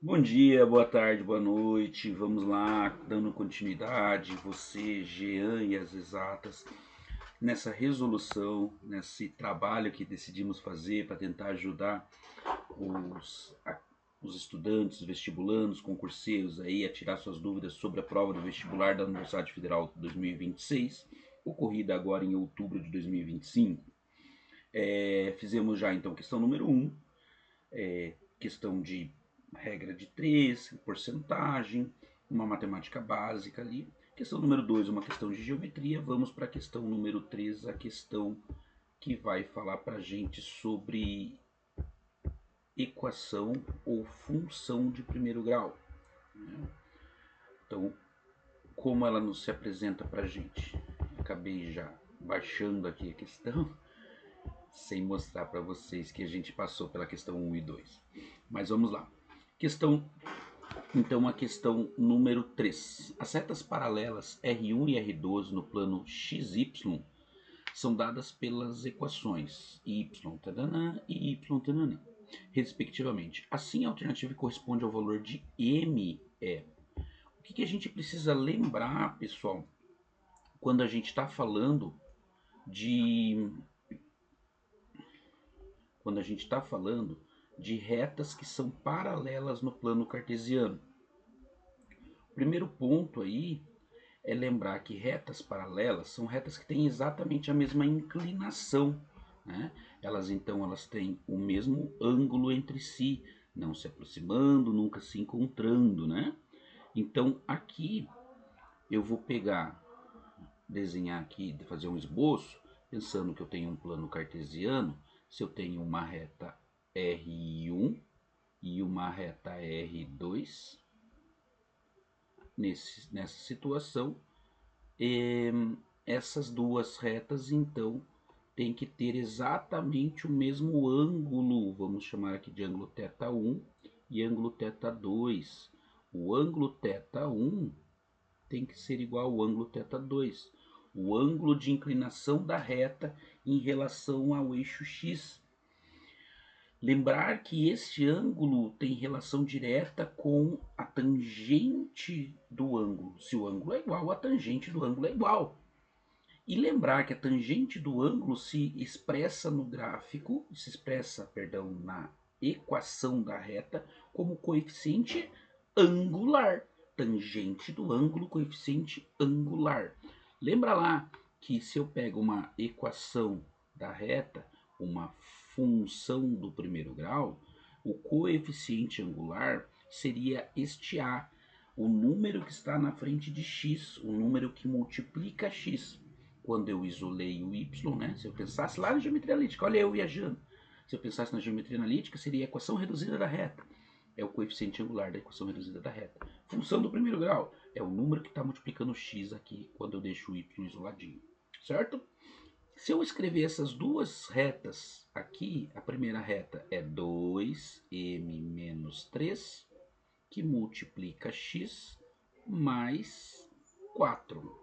Bom dia, boa tarde, boa noite. Vamos lá, dando continuidade, você, Jean e as exatas, nessa resolução, nesse trabalho que decidimos fazer para tentar ajudar os, os estudantes, vestibulandos, concurseiros aí a tirar suas dúvidas sobre a prova do vestibular da Universidade Federal 2026, ocorrida agora em outubro de 2025. Fizemos já então questão número 1, questão de regra de 3, porcentagem, uma matemática básica ali. Questão número 2, uma questão de geometria. Vamos para a questão número 3, a questão que vai falar para a gente sobre equação ou função de primeiro grau. Então, como ela nos se apresenta para a gente? Acabei já baixando aqui a questão, sem mostrar para vocês que a gente passou pela questão 1 e 2. Mas vamos lá. Questão Então, a questão número 3. As retas paralelas R1 e R12 no plano XY são dadas pelas equações y tanana, e y tanana, respectivamente. Assim, a alternativa que corresponde ao valor de m é. O que a gente precisa lembrar, pessoal, quando a gente está falando de retas que são paralelas no plano cartesiano? O primeiro ponto aí é lembrar que retas paralelas são retas que têm exatamente a mesma inclinação, né? Elas têm o mesmo ângulo entre si, não se aproximando, nunca se encontrando, né? Então aqui eu vou desenhar aqui, fazer um esboço, pensando que eu tenho um plano cartesiano. Se eu tenho uma reta R1 e uma reta R2, nessa situação, essas duas retas então têm que ter exatamente o mesmo ângulo, vamos chamar aqui de ângulo θ1 e ângulo θ2. O ângulo θ1 tem que ser igual ao ângulo θ2, o ângulo de inclinação da reta em relação ao eixo x. Lembrar que este ângulo tem relação direta com a tangente do ângulo. Se o ângulo é igual, a tangente do ângulo é igual. E lembrar que a tangente do ângulo se expressa no gráfico, na equação da reta, como coeficiente angular. Tangente do ângulo, coeficiente angular. Lembra lá que se eu pego uma equação da reta, uma função do primeiro grau, o coeficiente angular seria este A, o número que está na frente de x, o número que multiplica x. Quando eu isolei o y, né? Se eu pensasse lá na geometria analítica, olha eu viajando. Se eu pensasse na geometria analítica, seria a equação reduzida da reta. É o coeficiente angular da equação reduzida da reta. Função do primeiro grau é o número que está multiplicando x aqui, quando eu deixo o y isoladinho. Certo? Se eu escrever essas duas retas aqui, a primeira reta é 2m menos 3, que multiplica x mais 4.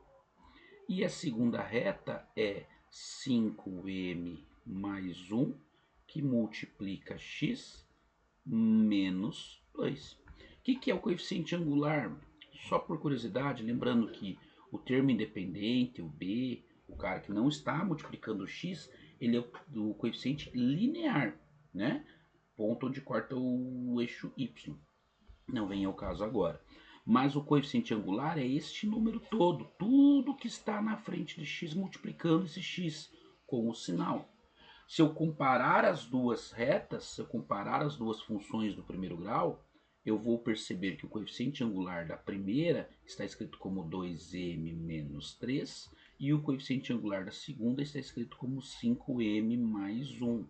E a segunda reta é 5m mais 1, que multiplica x menos 2. O que é o coeficiente angular? Só por curiosidade, lembrando que o termo independente, o b, o cara que não está multiplicando o x, ele é o coeficiente linear, né? Ponto onde corta o eixo y. Não vem ao caso agora. Mas o coeficiente angular é este número todo, tudo que está na frente de x multiplicando esse x com o sinal. Se eu comparar as duas retas, se eu comparar as duas funções do primeiro grau, eu vou perceber que o coeficiente angular da primeira está escrito como 2m menos 3 e o coeficiente angular da segunda está escrito como 5m mais 1.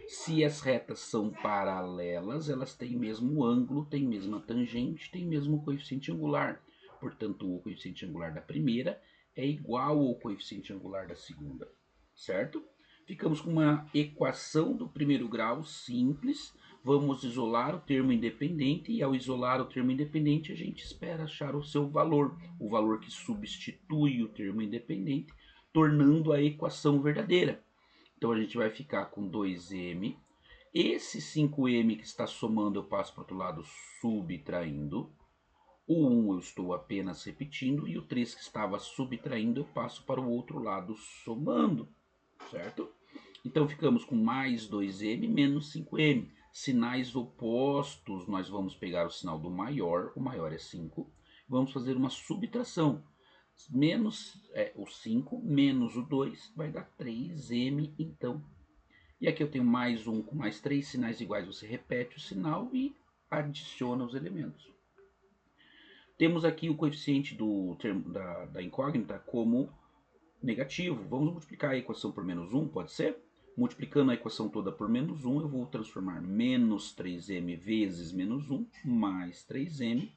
Se as retas são paralelas, elas têm mesmo ângulo, têm mesma tangente, têm mesmo coeficiente angular. Portanto, o coeficiente angular da primeira é igual ao coeficiente angular da segunda, certo? Ficamos com uma equação do primeiro grau simples. Vamos isolar o termo independente e ao isolar o termo independente a gente espera achar o seu valor, o valor que substitui o termo independente, tornando a equação verdadeira. Então a gente vai ficar com 2m, Esse 5m que está somando eu passo para o outro lado subtraindo. O 1 eu estou apenas repetindo e o 3 que estava subtraindo eu passo para o outro lado somando, certo? Então ficamos com mais 2m menos 5m. Sinais opostos, nós vamos pegar o sinal do maior, o maior é 5. Vamos fazer uma subtração. Menos o 5 menos o 2 vai dar 3m então. E aqui eu tenho mais 1 com mais 3 sinais iguais, você repete o sinal e adiciona os elementos. Temos aqui o coeficiente da incógnita como negativo. Vamos multiplicar a equação por menos 1, pode ser? Multiplicando a equação toda por menos 1, eu vou transformar menos 3m vezes menos 1, mais 3m,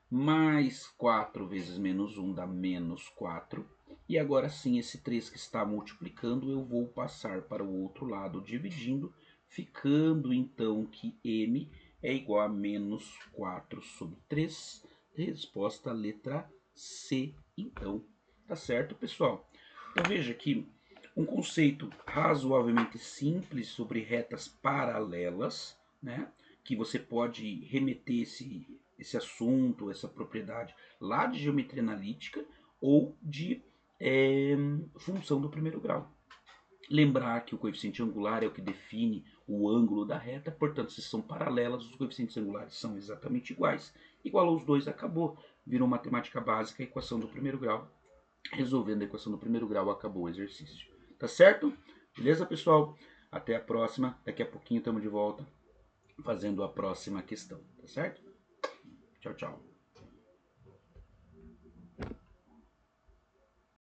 mais 4 vezes menos 1 dá menos 4. E agora sim, esse 3 que está multiplicando, eu vou passar para o outro lado dividindo, ficando então que m é igual a menos 4 sobre 3. Resposta letra C, então. Tá certo, pessoal? Então veja que um conceito razoavelmente simples sobre retas paralelas, né? Que você pode remeter esse assunto, essa propriedade lá de geometria analítica ou de função do primeiro grau. Lembrar que o coeficiente angular é o que define o ângulo da reta, portanto, se são paralelas, os coeficientes angulares são exatamente iguais. Igualou os dois, acabou. Virou matemática básica, equação do primeiro grau. Resolvendo a equação do primeiro grau, acabou o exercício. Tá certo? Beleza, pessoal? Até a próxima. Daqui a pouquinho estamos de volta fazendo a próxima questão. Tá certo? Tchau, tchau.